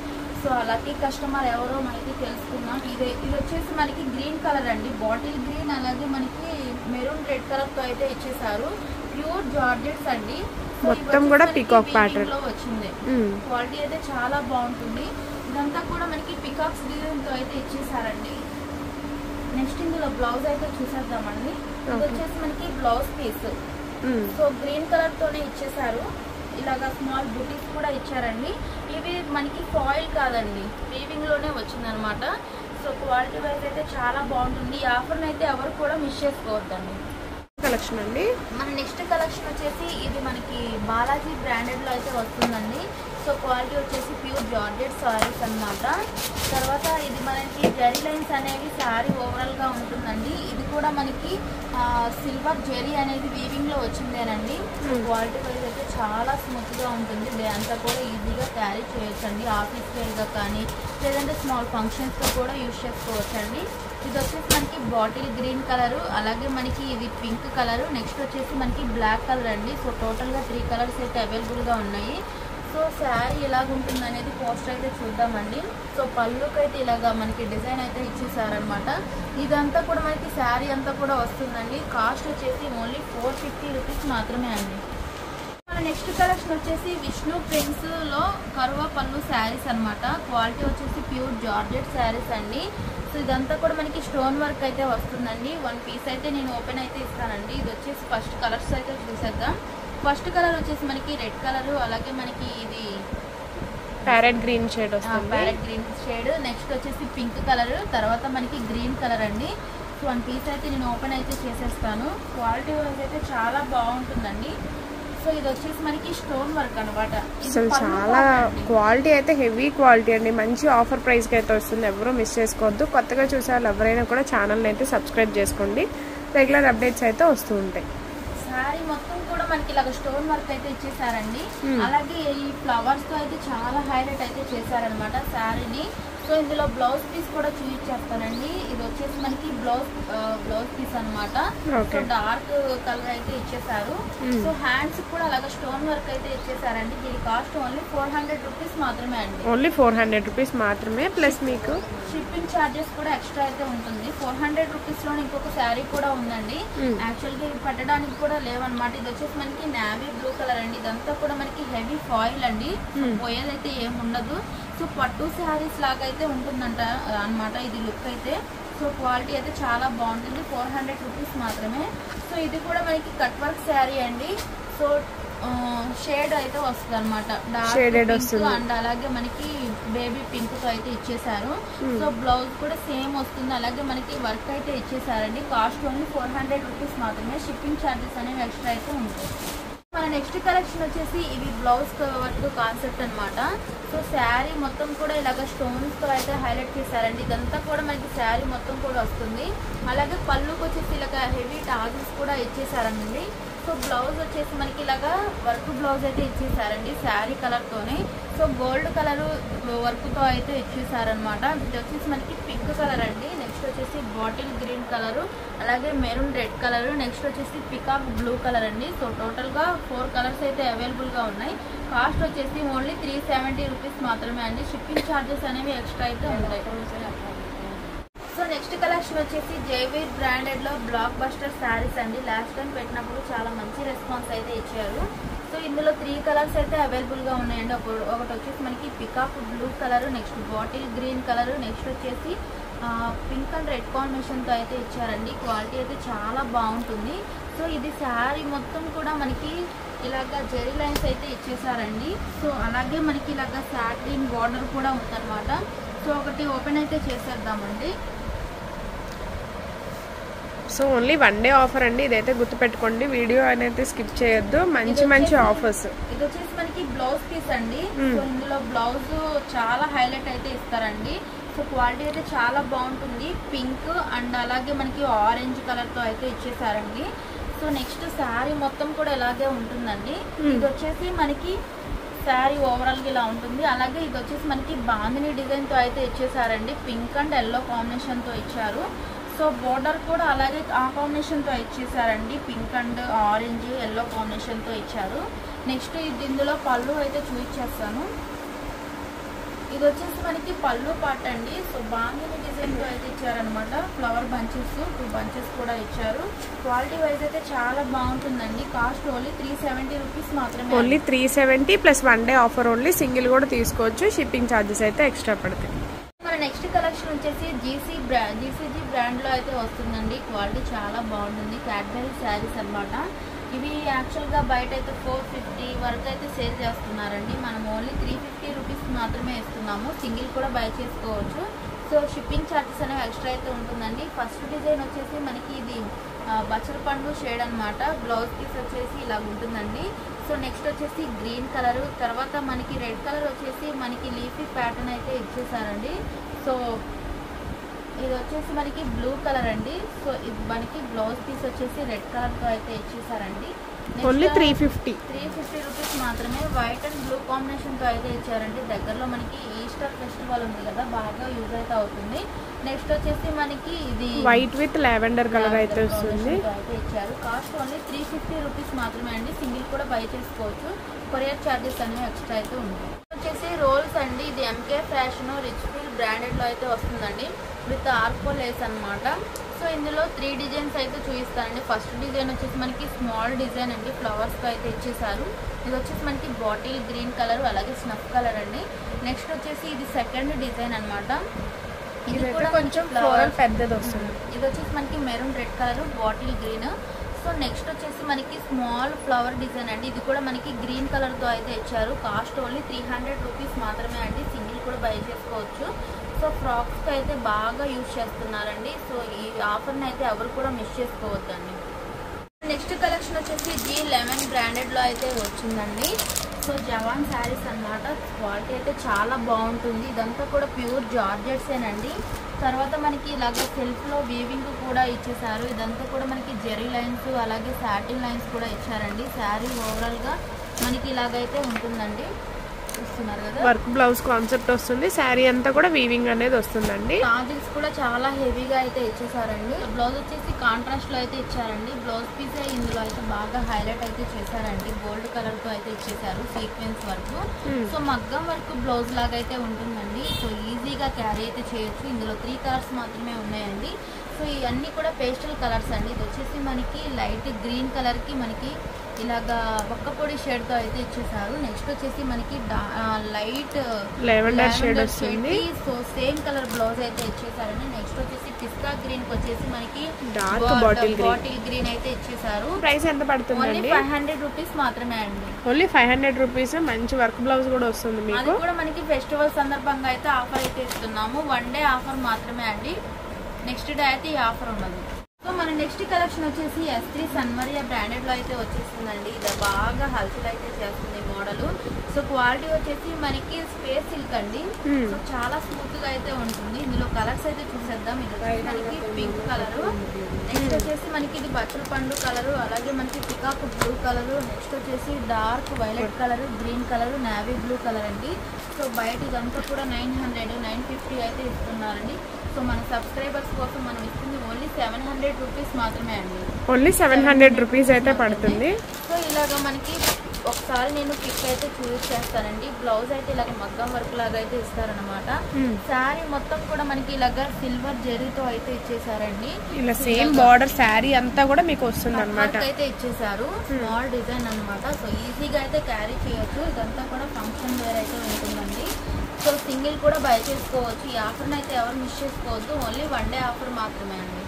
సో లక్కీ కస్టమర్ ఎవరో మనకి తెలుసుకున్నాం. ఇది వచ్చేసి మనకి గ్రీన్ కలర్ అండి, బాటిల్ గ్రీన్, అలాగే మనకి మెరూన్ రెడ్ కలర్ తో అయితే ఇచ్చేసారు. ప్యూర్ జార్జెట్స్ అండి. మొత్తం కూడా పికాక్ ప్యాటర్న్ లో వచ్చింది. క్వాలిటీ అయితే చాలా బాగుంటుంది. ఇదంతా కూడా మనకి పికాక్స్ డిజైన్ తో అయితే ఇచ్చేసారండి. నెక్స్ట్ ఇందులో బ్లౌజ్ అయితే చూసేద్దామండి. ఇది వచ్చేసి మనకి blouse piece. So green colour తోనే ఇచ్చేసారు. ఇలాగా స్మాల్ బుటీస్ కూడా ఇచ్చారండి. ఇవి మనకి ఫాయిల్ కాదండి, వీవింగ్ లోనే వచ్చింది అనమాట. సో క్వాలిటీ వైజ్ అయితే చాలా బాగుంటుంది. ఈ ఆఫర్ని అయితే ఎవరు కూడా మిస్ చేసుకోవద్దండి. కలెక్షన్ అండి. మన నెక్స్ట్ కలెక్షన్ వచ్చేసి ఇది మనకి బాలాజీ బ్రాండెడ్ లో అయితే వస్తుందండి. సో క్వాలిటీ వచ్చేసి ప్యూర్ జార్జెట్ సారీస్ అనమాట. తర్వాత ఇది మనకి జెరీ లైన్స్ అనేవి శారీ ఓవరాల్ గా ఉంటుందండి. ఇది కూడా మనకి సిల్వర్ జెరీ అనేది వీవింగ్ లో వచ్చిందేనండి. క్వాలిటీ వైజ్ అయితే చాలా స్మూత్ గా ఉంటుంది. డే అంతా కూడా ఈజీగా క్యారీ చేయొచ్చండి. ఆఫీస్ వేర్ గా కానీ లేదంటే స్మాల్ ఫంక్షన్స్ తో కూడా యూజ్ చేసుకోవచ్చండి. ఇది వచ్చేసి మనకి బాటిల్ గ్రీన్ కలర్, అలాగే మనకి ఇది పింక్ కలర్, నెక్స్ట్ వచ్చేసి మనకి బ్లాక్ కలర్ అండి. సో టోటల్ గా 3 కలర్స్ అయితే అవైలబుల్ గా ఉన్నాయి. సో శారీ ఎలాగుంటుంది అనేది పోస్టర్ అయితే చూద్దామండి. సో పళ్ళుకి అయితే ఇలాగా మనకి డిజైన్ అయితే ఇచ్చేసారనమాట. ఇదంతా కూడా మనకి శారీ అంతా కూడా వస్తుందండి. కాస్ట్ వచ్చేసి ఓన్లీ 450 రూపీస్ మాత్రమే అండి. మన నెక్స్ట్ కలెక్షన్ వచ్చేసి విష్ణు ప్రింట్స్లో కరువా పళ్ళు శారీస్ అనమాట. క్వాలిటీ వచ్చేసి ప్యూర్ జార్జెట్ శారీస్ అండి. సో ఇదంతా కూడా మనకి స్టోన్ వర్క్ అయితే వస్తుందండి. 1 పీస్ అయితే నేను ఓపెన్ అయితే ఇస్తానండి. ఇది వచ్చేసి ఫస్ట్ కలర్స్ అయితే చూసేద్దాం. ఫస్ట్ కలర్ వచ్చేసి మనకి రెడ్ కలర్, అలాగే మనకి ఇది ప్యారెట్ గ్రీన్ షేడ్ వస్తుంది. Parrot green shade. నెక్స్ట్ వచ్చేసి పింక్ కలర్, తర్వాత మనకి గ్రీన్ కలర్ అండి. సో 1 పీస్ అయితే నేను ఓపెన్ అయితే చేసేస్తాను. క్వాలిటీ వైజ్ అయితే చాలా బాగుంటుందండి. సో ఇది వచ్చేసి మనకి స్టోన్ వర్క్ అనమాట. అసలు చాలా క్వాలిటీ అయితే హెవీ క్వాలిటీ అండి. మంచి ఆఫర్ ప్రైస్కి అయితే వస్తుంది. ఎవరు మిస్ చేసుకోవద్దు. కొత్తగా చూసే వాళ్ళు ఎవరైనా కూడా ఛానల్ని అయితే సబ్స్క్రైబ్ చేసుకోండి. రెగ్యులర్ అప్డేట్స్ అయితే వస్తూ ఉంటాయి. శారీ మొత్తం కూడా మనకి ఇలాగ స్టోన్ వర్క్ అయితే ఇచ్చేసారండి. అలాగే ఈ ఫ్లవర్స్ తో అయితే చాలా హైలైట్ అయితే చేశారనమాట శారీని. సో ఇందులో బ్లౌజ్ పీస్ కూడా చూపించేస్తానండి. ఇది వచ్చేసి మనకి బ్లౌజ్ పీస్ అనమాట. సో డార్క్ కలర్ అయితే ఇచ్చేసారు. సో హ్యాండ్స్ కూడా అలాగ స్టోన్ వర్క్ అయితే ఇచ్చేసారండి. దీని కాస్ట్ ఓన్లీ 400 రూపీస్ మాత్రమే అండి. ఓన్లీ 400 రూపీస్ మాత్రమే. ప్లస్ మీకు షిప్పింగ్ ఛార్జెస్ కూడా ఎక్స్ట్రా అయితే ఉంటుంది. 400 రూపీస్ లో ఇంకొక శారీ కూడా ఉందండి. యాక్చువల్గా ఇవి పట్టడానికి కూడా లేవన్నమాట. ఇది వచ్చేసి మనకి నావీ బ్లూ కలర్ అండి. ఇదంతా కూడా మనకి హెవీ ఫాయిల్ అండి. పోయేదైతే ఏమి ఉండదు. సో పట్టు శారీస్ లాగా అయితే ఉంటుందంట అనమాట ఇది లుక్ అయితే. సో క్వాలిటీ అయితే చాలా బాగుంటుంది. 400 రూపీస్ మాత్రమే. సో ఇది కూడా మనకి కట్ వర్క్ శారీ అండి. సో షేడ్ అయితే వస్తుంది అనమాట. డార్క్ అండ్ అలాగే మనకి బేబీ పింక్ తో అయితే ఇచ్చేసారు. సో బ్లౌజ్ కూడా సేమ్ వస్తుంది. అలాగే మనకి వర్క్ అయితే ఇచ్చేసారండి. కాస్ట్ ఓన్లీ 400 రూపీస్ మాత్రమే. షిప్పింగ్ ఛార్జెస్ అనేవి ఎక్స్ట్రా అయితే ఉంటాయి. మన నెక్స్ట్ కలెక్షన్ వచ్చేసి ఇది బ్లౌజ్ వర్క్ కాన్సెప్ట్ అనమాట. సో శారీ మొత్తం కూడా ఇలాగ స్టోన్స్ తో అయితే హైలైట్ చేశారండి. ఇదంతా కూడా మనకి శారీ మొత్తం కూడా వస్తుంది. అలాగే పళ్ళుకి వచ్చేసి ఇలాగ హెవీ టాజిల్స్ కూడా ఇచ్చేసారండి. సో బ్లౌజ్ వచ్చేసి మనకి ఇలాగా వర్క్ బ్లౌజ్ అయితే ఇచ్చేసారండి శారీ కలర్ తోనే. సో గోల్డ్ కలర్ వర్క్ తో అయితే ఇచ్చేసారనమాట. ఇది వచ్చేసి మనకి పింక్ కలర్ అండి. నెక్స్ట్ వచ్చేసి బాటిల్ గ్రీన్ కలర్, అలాగే మెరూన్ రెడ్ కలర్, నెక్స్ట్ వచ్చేసి పికాక్ బ్లూ కలర్ అండి. సో టోటల్ గా 4 కలర్స్ అయితే అవైలబుల్ గా ఉన్నాయి. కాస్ట్ వచ్చేసి ఓన్లీ 370 రూపీస్ మాత్రమే అండి. షిప్పింగ్ ఛార్జెస్ అనేవి ఎక్స్ట్రా అయితే ఉంటాయి. సో నెక్స్ట్ కలెక్షన్ వచ్చేసి జైవీర్ బ్రాండెడ్ లో బ్లాక్ బస్టర్ శారీస్ అండి. లాస్ట్ టైం పెట్టినప్పుడు చాలా మంచి రెస్పాన్స్ అయితే ఇచ్చారు. సో ఇందులో 3 కలర్స్ అయితే అవైలబుల్ గా ఉన్నాయండి. ఒకటి వచ్చేసి మనకి peacock blue colour, next bottle green colour, next వచ్చేసి పింక్ అండ్ రెడ్ కాంబినేషన్ తో అయితే ఇచ్చారండి. క్వాలిటీ అయితే చాలా బాగుంటుంది. సో ఇది శారీ మొత్తం కూడా మనకి ఇలాగా జెరీ లైన్స్ అయితే ఇచ్చేసారండి. సో అలాగే మనకి ఇలాగా సాటిన్ బార్డర్ కూడా ఉందన్నమాట. సో ఒకటి ఓపెన్ అయితే చేసేద్దామండి. సో ఓన్లీ 1 డే ఆఫర్ అండి. ఇదైతే గుర్తుపెట్టుకోండి. వీడియో అనేది స్కిప్ చేయొద్దు. మంచి ఆఫర్స్. ఇది వచ్చేసి మనకి బ్లౌజ్ పీస్ అండి. సో ఇందులో బ్లౌజ్ చాలా హైలైట్ అయితే ఇస్తారండి. సో క్వాలిటీ అయితే చాలా బాగుంటుంది. పింక్ అండ్ అలాగే మనకి ఆరెంజ్ కలర్ తో అయితే ఇచ్చేసారండి. సో నెక్స్ట్ శారీ మొత్తం కూడా ఇలాగే ఉంటుందండి. ఇది వచ్చేసి మనకి శారీ ఓవరాల్ గా ఇలా ఉంటుంది. అలాగే ఇది వచ్చేసి మనకి బాందిని డిజైన్ తో అయితే ఇచ్చేసారండి. పింక్ అండ్ ఎల్లో కాంబినేషన్ తో ఇచ్చారు. సో బోర్డర్ కూడా అలాగే ఆ కాంబినేషన్ తో ఇచ్చేసారండి. Pink and orange yellow combination తో ఇచ్చారు. నెక్స్ట్ ఇందులో పళ్ళు అయితే చూపించేస్తాను. ఇది వచ్చేసి మనకి పళ్ళు పార్ట్ అండి. సో బాందిని డిజైన్ తో అయితే ఇచ్చారనమాట. ఫ్లవర్ బంచెస్ 2 బంచెస్ కూడా ఇచ్చారు. క్వాలిటీ వైజ్ అయితే చాలా బాగుంటుందండి. కాస్ట్ ఓన్లీ 370 రూపీస్ మాత్రమే. Only 370 plus 1 day offer. Only single కూడా తీసుకోవచ్చు. షిప్పింగ్ ఛార్జెస్ అయితే ఎక్స్ట్రా పడతాయి. మన నెక్స్ట్ కలెక్షన్ వచ్చేసి జీసీజీ బ్రాండ్ లో అయితే వస్తుందండి. క్వాలిటీ చాలా బాగుంటుంది. క్యాడ్బరీ శారీస్ అనమాట. ఇవి యాక్చువల్గా బయట అయితే 450 వరకు అయితే సేల్ చేస్తున్నారండి. మనం ఓన్లీ 350 రూపీస్ మాత్రమే ఇస్తున్నాము. సింగిల్ కూడా బై చేసుకోవచ్చు. సో షిప్పింగ్ ఛార్జెస్ అనేవి ఎక్స్ట్రా అయితే ఉంటుందండి. ఫస్ట్ డిజైన్ వచ్చేసి మనకి ఇది బచ్చల పండు షేడ్ అనమాట. బ్లౌజ్ పీస్ వచ్చేసి ఇలా ఉంటుందండి. సో నెక్స్ట్ వచ్చేసి గ్రీన్ కలర్, తర్వాత మనకి రెడ్ కలర్ వచ్చేసి మనకి లీఫీ ప్యాటర్న్ అయితే ఇచ్చేసారండి. సో ఇది వచ్చేసి మనకి బ్లూ కలర్ అండి. సో ఇది మనకి బ్లౌజ్ పీస్ వచ్చేసి రెడ్ కలర్ తో అయితే ఇచ్చేసారండి. ఓన్లీ 350 రూపీస్ మాత్రమే. వైట్ అండ్ బ్లూ కాంబినేషన్ తో అయితే ఇచ్చారండి. దగ్గరలో మనకి ఈస్టర్ ఫెస్టివల్ ఉంది కదా, బాగా యూజ్ అయితే అవుతుంది. నెక్స్ట్ వచ్చేసి మనకి ఇది వైట్ విత్ లావెండర్ కలర్ అయితే వస్తుంది. అయితే ఇచ్చారు. కాస్ట్ ఓన్లీ 350 రూపీస్ మాత్రమే అండి. సింగిల్ కూడా బై చేసుకోవచ్చు. కొరియర్ చార్జెస్ అన్ని ఎక్స్ట్రా అయితే ఉంటాయి. వచ్చేసి రోల్స్ అండి. ఇది MK fashion rich feel branded లో అయితే వస్తుందండి, విత్ ఆర్కో లేస్ అనమాట. సో ఇందులో 3 డిజైన్స్ అయితే చూపిస్తానండి. ఫస్ట్ డిజైన్ వచ్చేసి మనకి స్మాల్ డిజైన్ అండి, ఫ్లవర్స్ తో అయితే ఇచ్చేసారు. ఇది వచ్చేసి మనకి బాటిల్ గ్రీన్ కలర్ అలాగే స్నఫ్ కలర్ అండి. నెక్స్ట్ వచ్చేసి ఇది సెకండ్ డిజైన్ అనమాట. ఇది కూడా కొంచెం ఫ్లోరల్ పెద్దది వస్తుంది. ఇది వచ్చేసి మనకి maroon red colour bottle green. So next వచ్చేసి మనకి స్మాల్ ఫ్లవర్ డిజైన్ అండి. ఇది కూడా మనకి గ్రీన్ కలర్ తో అయితే ఇచ్చారు. కాస్ట్ ఓన్లీ 300 రూపీస్ మాత్రమే అండి. సింగిల్ కూడా బై చేసుకోవచ్చు. సో ఫ్రాక్స్ అయితే బాగా యూజ్ చేస్తున్నారండి. సో ఈ ఆఫర్ని అయితే ఎవరు కూడా మిస్ చేసుకోవద్దండి. నెక్స్ట్ కలెక్షన్ వచ్చేసి G11 బ్రాండెడ్ లో అయితే వచ్చిందండి. సో జవాన్ శారీస్ అన్నమాట. క్వాలిటీ అయితే చాలా బాగుంటుంది. ఇదంతా కూడా ప్యూర్ జార్జెట్సేనండి. తర్వాత మనకి ఇలాగ సెల్ఫ్ లో వీవింగ్ కూడా ఇచ్చేసారు. ఇదంతా కూడా మనకి జెరీ లైన్స్ అలాగే సాటిన్ లైన్స్ కూడా ఇచ్చారండి. శారీ ఓవరాల్ గా మనకి ఇలాగైతే ఉంటుందండి. చూస్తున్నారు కదా, వర్క్ బ్లౌజ్ కాన్సెప్ట్ వస్తుంది. శారీ అంతా కూడా వీవింగ్ అనేది వస్తుందండి. టాజిల్స్ కూడా చాలా హెవీగా అయితే ఇచ్చేసారండి. బ్లౌజ్ వచ్చేసి కాంట్రాస్ట్ లో అయితే ఇచ్చారండి. బ్లౌజ్ పీస్ ఇందులో అయితే బాగా హైలైట్ అయితే చేశారండి. గోల్డ్ కలర్ తో అయితే ఇచ్చేసారు సీక్వెన్స్ వర్క్. సో మగ్గం వర్క్ బ్లౌజ్ లాగా అయితే ఉంటుందండి. సో ఈజీగా క్యారీ అయితే చేయొచ్చు. ఇందులో 3 కలర్స్ మాత్రమే ఉన్నాయండి. సో ఇవన్నీ కూడా పేస్టల్ కలర్స్ అండి. ఇది వచ్చేసి మనకి లైట్ గ్రీన్ కలర్ కి మనకి ఇలాగా ఒక్క పొడి షేడ్ తో అయితే ఇచ్చేసారు. నెక్స్ట్ వచ్చేసి మనకి లైట్ లావెండర్ షేడ్ వస్తుంది. సో సేమ్ కలర్ బ్లౌజ్ అయితే ఇచ్చేసారండి. నెక్స్ట్ వచ్చేసి పిస్తా గ్రీన్ కి వచ్చేసి మనకి డార్క్ బాటిల్ గ్రీన్ అయితే ఇచ్చేసారు. ప్రైస్ ఎంత పడుతుందండి? 500 రూపీస్ మాత్రమే అండి. Only 500 rupees. మంచి వర్క్ బ్లౌజ్ కూడా వస్తుంది మీకు. అది కూడా మనకి ఫెస్టివల్ సందర్భంగా అయితే ఆఫర్ అయితే ఇస్తున్నాము. 1 డే ఆఫర్ మాత్రమే అండి. నెక్స్ట్ డే అయితే ఈ ఆఫర్ ఉన్నది. సో మన నెక్స్ట్ కలెక్షన్ వచ్చేసి S3 సన్మరియా బ్రాండెడ్ లో అయితే వచ్చేసిందండి. ఇది బాగా హల్చల్ అయితే చేస్తుంది మోడల్. సో క్వాలిటీ వచ్చేసి మనకి స్పేస్ సిల్క్ అండి. సో చాలా స్మూత్ గా అయితే ఉంటుంది. ఇందులో కలర్స్ అయితే చూసేద్దాం. ఇది వచ్చేసి మనకి పింక్ కలర్, నెక్స్ట్ వచ్చేసి మనకి ఇది బచ్చల పండు కలర్, అలాగే మనకి పికాక్ బ్లూ కలర్, నెక్స్ట్ వచ్చేసి dark violet colour, green colour, navy blue colour అండి. సో బయట ఇదంతా కూడా 900, 950 అయితే ఇస్తున్నారండి. సో మన సబ్స్క్రైబర్స్ కోసం మనం ఇస్తుంది ఓన్లీ 700 రూపీస్ మాత్రమే అండి. ఓన్లీ 700 రూపీస్ అయితే పడుతుంది. సో ఇలాగ మనకి ఒకసారి నేను పిక్ అయితే చూసేస్తానండి. బ్లౌజ్ అయితే ఇలాగ మగ్గం వర్క్ లాగా అయితే ఇస్తారనమాట. శారీ మొత్తం కూడా మనకి ఇలాగ సిల్వర్ జెరీతో అయితే ఇచ్చేసారండి. ఇలా సేమ్ బార్డర్ శారీ అంతా కూడా మీకు వస్తుంది అనమాట. అయితే ఇచ్చేసారు. స్మాల్ డిజైన్ అనమాట. సో ఈజీగా అయితే క్యారీ చేయొచ్చు. ఇదంతా కూడా ఫంక్షన్ వేర్ అయితే ఉంటుందండి. సో సింగిల్ కూడా బై చేసుకోవచ్చు. ఈ ఆఫర్ని అయితే ఎవరు మిస్ చేసుకోవద్దు. ఓన్లీ 1 డే ఆఫర్ మాత్రమే అండి.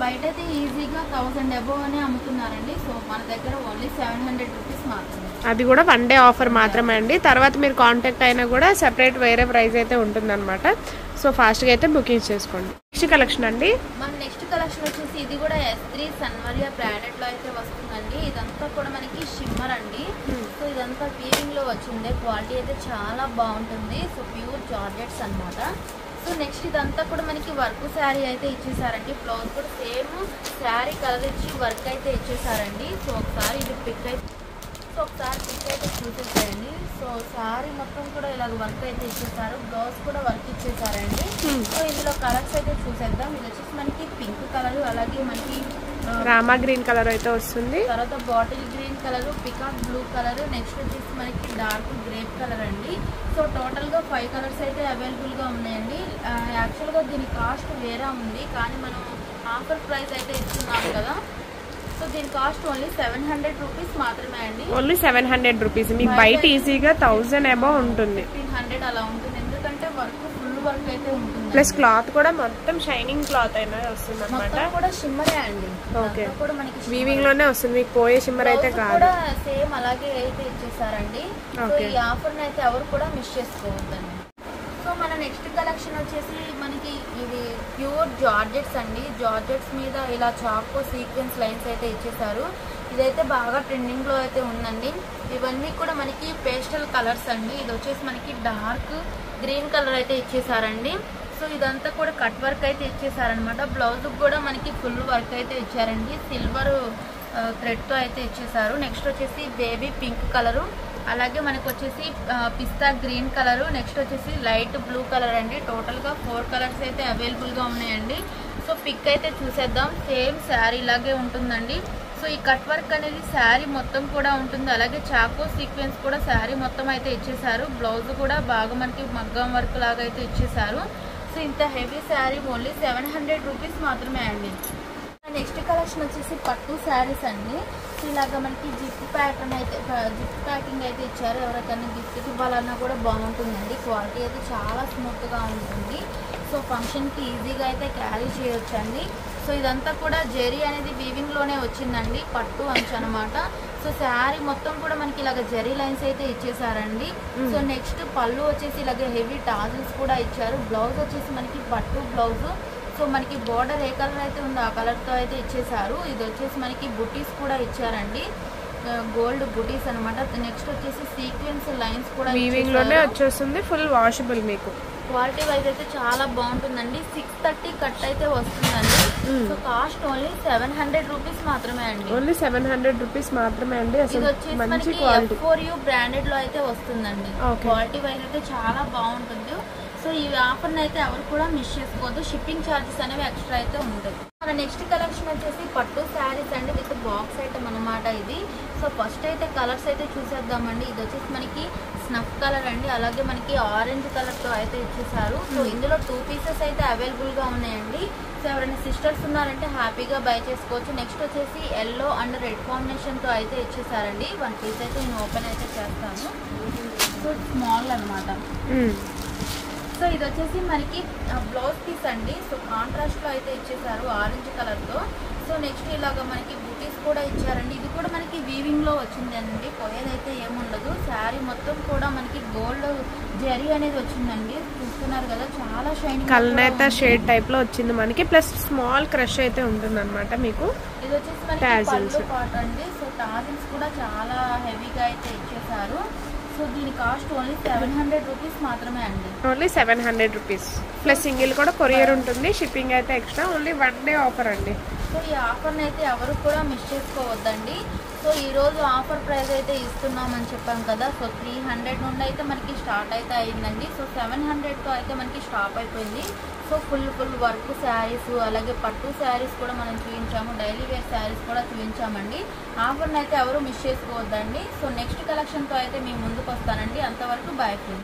బయట అయితే ఈజీగా 1000 అబోవ్ అని అమ్ముతున్నారండి. సో మన దగ్గర ఓన్లీ 700 రూపీస్ మాత్రమే. అది కూడా 1 డే ఆఫర్ మాత్రమే అండి. తర్వాత మీరు కాంటాక్ట్ అయినా కూడా సెపరేట్ వేరే ప్రైస్ అయితే ఉంటుందన్నమాట. సో ఫాస్ట్గా అయితే బుకింగ్ చేసుకోండి. నెక్స్ట్ కలెక్షన్ అండి. మన నెక్స్ట్ కలెక్షన్ వచ్చేసి ఇది కూడా S3 సన్మరియా బ్రాండెడ్ లో అయితే వస్తుందండి. ఇదంతా కూడా మనకి షిమ్మర్ అండి. సో ఇదంతా వీవింగ్ లో వచ్చింది. క్వాలిటీ అయితే చాలా బాగుంటుంది. సో ప్యూర్ జార్జెట్స్ అన్నమాట. సో నెక్స్ట్ ఇదంతా కూడా మనకి వర్క్ శారీ అయితే ఇచ్చేసారండి. బ్లౌజ్ కూడా సేమ్ శారీ కలర్ ఇచ్చి వర్క్ అయితే ఇచ్చేసారండి. సో ఒకసారి ఇది పిక్ అయితే చూసేసారండి. సో శారీ మొత్తం కూడా ఇలాగ వర్క్ అయితే ఇచ్చేసారు. బ్లౌజ్ కూడా వర్క్ ఇచ్చేసారండి. సో ఇందులో కలర్స్ అయితే చూసేద్దాం. ఇది వచ్చేసి మనకి పింక్ కలర్, అలాగే మనకి రామా గ్రీన్ కలర్ అయితే వస్తుంది. తర్వాత bottle green colour, peacock blue colour, next వచ్చేసి మనకి డార్క్ గ్రేప్ కలర్ అండి. సో టోటల్ గా 5 కలర్స్ అయితే అవైలబుల్ గా ఉన్నాయండి. యాక్చువల్ గా దీని కాస్ట్ వేరే ఉంది, కానీ మనం ఆఫర్ ప్రైస్ అయితే ఇస్తున్నాం కదా. సో దీని కాస్ట్ ఓన్లీ 700 రూపీస్ మాత్రమే అండి. Only 700 rupees. మీకు బయట ఈజీగా 1000 అబౌవ్ ఉంటుంది. 1500 అలా ఉంటుంది. ఎందుకంటే వర్క్ ఫుల్ వర్క్ అయితే ఉంటుంది. ప్లస్ క్లాత్ కూడా మొత్తం షైనింగ్ క్లాత్ అయినా వస్తుంది అనమాట. కూడా షిమ్మరే అండి. ఓకే, కూడా మనకి వీవింగ్ లోనే వస్తుంది. మీకు పోయే షిమ్మర్ అయితే కాదు. సేమ్ అలాగే అయితే ఇచ్చేసారండి. సో ఈ ఆఫర్ అయితే ఎవరు కూడా మిస్ చేసుకోవద్దండి. సో మన నెక్స్ట్ కలెక్షన్ వచ్చేసి మనకి ఇది ప్యూర్ జార్జెట్స్ అండి. జార్జెట్స్ మీద ఇలా చాకో సీక్వెన్స్ లైన్స్ అయితే ఇచ్చేసారు. ఇదైతే బాగా ట్రెండింగ్ లో అయితే ఉందండి. ఇవన్నీ కూడా మనకి పేస్టల్ కలర్స్ అండి. ఇది వచ్చేసి మనకి డార్క్ గ్రీన్ కలర్ అయితే ఇచ్చేసారండి. సో ఇదంతా కూడా కట్ వర్క్ అయితే ఇచ్చేసారనమాట. బ్లౌజ్ కూడా మనకి ఫుల్ వర్క్ అయితే ఇచ్చారండి. సిల్వర్ థ్రెడ్తో అయితే ఇచ్చేసారు. నెక్స్ట్ వచ్చేసి బేబీ పింక్ కలరు, అలాగే మనకు వచ్చేసి పిస్తా గ్రీన్ కలరు, నెక్స్ట్ వచ్చేసి లైట్ బ్లూ కలర్ అండి. టోటల్గా 4 కలర్స్ అయితే అవైలబుల్గా ఉన్నాయండి. సో పిక్ అయితే చూసేద్దాం. సేమ్ శారీ లాగే ఉంటుందండి. సో ఈ కట్ వర్క్ అనేది శారీ మొత్తం కూడా ఉంటుంది. అలాగే చాకో సీక్వెన్స్ కూడా శారీ మొత్తం అయితే ఇచ్చేసారు. బ్లౌజ్ కూడా బాగా మనకి మగ్గం వర్క్ లాగా అయితే ఇచ్చేసారు. సో ఇంత హెవీ శారీ ఓన్లీ 700 రూపీస్ మాత్రమే అండి. నెక్స్ట్ కలెక్షన్ వచ్చేసి పట్టు శారీస్ అండి. సో ఇలాగ మనకి జిప్ ప్యాటర్న్ అయితే జిప్ ప్యాకింగ్ అయితే ఇచ్చారు. ఎవరికైనా గిఫ్ట్కి ఇవ్వాలన్నా కూడా బాగుంటుందండి. క్వాలిటీ అయితే చాలా స్మూత్గా ఉంటుంది. సో ఫంక్షన్కి ఈజీగా అయితే క్యారీ చేయొచ్చండి. సో ఇదంతా కూడా జెరీ అనేది వీవింగ్లోనే వచ్చిందండి, పట్టు అంచు అనమాట. సో శారీ మొత్తం కూడా మనకి ఇలాగ జెరీ లైన్స్ అయితే ఇచ్చేసారండి. సో నెక్స్ట్ పళ్ళు వచ్చేసి ఇలాగ హెవీ టాజిల్స్ కూడా ఇచ్చారు. బ్లౌజ్ వచ్చేసి మనకి పట్టు బ్లౌజ్. సో మనకి బోర్డర్ ఏ కలర్ అయితే ఉందో ఆ కలర్తో అయితే ఇచ్చేసారు. ఇది వచ్చేసి మనకి బుటీస్ కూడా ఇచ్చారండి, గోల్డ్ బుటీస్ అనమాట. నెక్స్ట్ వచ్చేసి సీక్వెన్స్ లైన్స్ కూడా వీవింగ్ లోనే వచ్చేస్తుంది. Full washable. మీకు క్వాలిటీ వైజ్ అయితే చాలా బాగుంటుందండి. 630 కట్ అయితే వస్తుందండి. సో కాస్ట్ ఓన్లీ 700 రూపీస్ మాత్రమే అండి. ఓన్లీ 700 రూపీస్ మాత్రమే అండి. ఇది వచ్చేసి మనకి F4U బ్రాండెడ్ లో అయితే వస్తుందండి. క్వాలిటీ వైజ్ అయితే చాలా బాగుంటుంది. సో ఈ ఆఫర్ని అయితే ఎవరు కూడా మిస్ చేసుకోవద్దు. షిప్పింగ్ ఛార్జెస్ అనేవి ఎక్స్ట్రా అయితే ఉంటాయి. మన నెక్స్ట్ కలెక్షన్ వచ్చేసి పట్టు శారీస్ అండి, విత్ బాక్స్ ఐటమ్ అనమాట ఇది. సో ఫస్ట్ అయితే కలర్స్ అయితే చూసేద్దామండి. ఇది వచ్చేసి మనకి స్నఫ్ కలర్ అండి, అలాగే మనకి ఆరెంజ్ కలర్తో అయితే ఇచ్చేసారు. సో ఇందులో 2 పీసెస్ అయితే అవైలబుల్గా ఉన్నాయండి. సో ఎవరైనా సిస్టర్స్ ఉన్నారంటే హ్యాపీగా బై చేసుకోవచ్చు. నెక్స్ట్ వచ్చేసి ఎల్లో అండ్ రెడ్ కాంబినేషన్తో అయితే ఇచ్చేసారండి. 1 పీస్ అయితే నేను ఓపెన్ అయితే చేస్తాను. సో స్మాల్ అనమాట. సో ఇది వచ్చేసి మనకి బ్లౌజ్ పీస్ అండి. సో కాంట్రాస్ట్లో అయితే ఇచ్చేసారు ఆరెంజ్ కలర్తో. సో నెక్స్ట్ ఇలాగ మనకి బుటీస్ కూడా ఇచ్చారండి. ఇది కూడా మనకి వీవింగ్లో వచ్చింది అండి, పోయేదైతే ఏముండదు. శారీ మొత్తం కూడా మనకి గోల్డ్ జరీ అనేది వచ్చిందండి. చూస్తున్నారు కదా, చాలా షైనింగ్ కల్నేత షేడ్ టైప్ లో వచ్చింది మనకి. ప్లస్ స్మాల్ క్రష్ అయితే ఉంటుంది అనమాట మీకు. ఇది వచ్చేసి మనకి పళ్ళు పార్ట్ అండి. సో టాజిల్స్ కూడా చాలా హెవీగా అయితే ఇచ్చేసారు. సో దీని కాస్ట్ ఓన్లీ 700 రూపీస్ మాత్రమే అండి. ఓన్లీ 700 రూపీస్ ప్లస్ సింగిల్ కూడా కొరియర్ ఉంటుంది. షిప్పింగ్ అయితే ఎక్స్ట్రా. ఓన్లీ 1 డే ఆఫర్ అండి. సో ఈ ఆఫర్ని అయితే ఎవరు కూడా మిస్ చేసుకోవద్దండి. సో ఈరోజు ఆఫర్ ప్రైస్ అయితే ఇస్తున్నామని చెప్పాం కదా. సో 300 నుండి అయితే మనకి స్టార్ట్ అయితే అయిందండి. సో 700తో అయితే మనకి స్టాప్ అయిపోయింది. సో ఫుల్ వర్క్ శారీస్, అలాగే పట్టు శారీస్ కూడా మనం చూపించాము, డైలీ వేర్ శారీస్ కూడా చూపించామండి. ఆఫర్ని అయితే ఎవరు మిస్ చేసుకోవద్దండి. సో నెక్స్ట్ కలెక్షన్తో అయితే మేము ముందుకు వస్తానండి. అంతవరకు బాయ్ ఫ్రెండ్స్.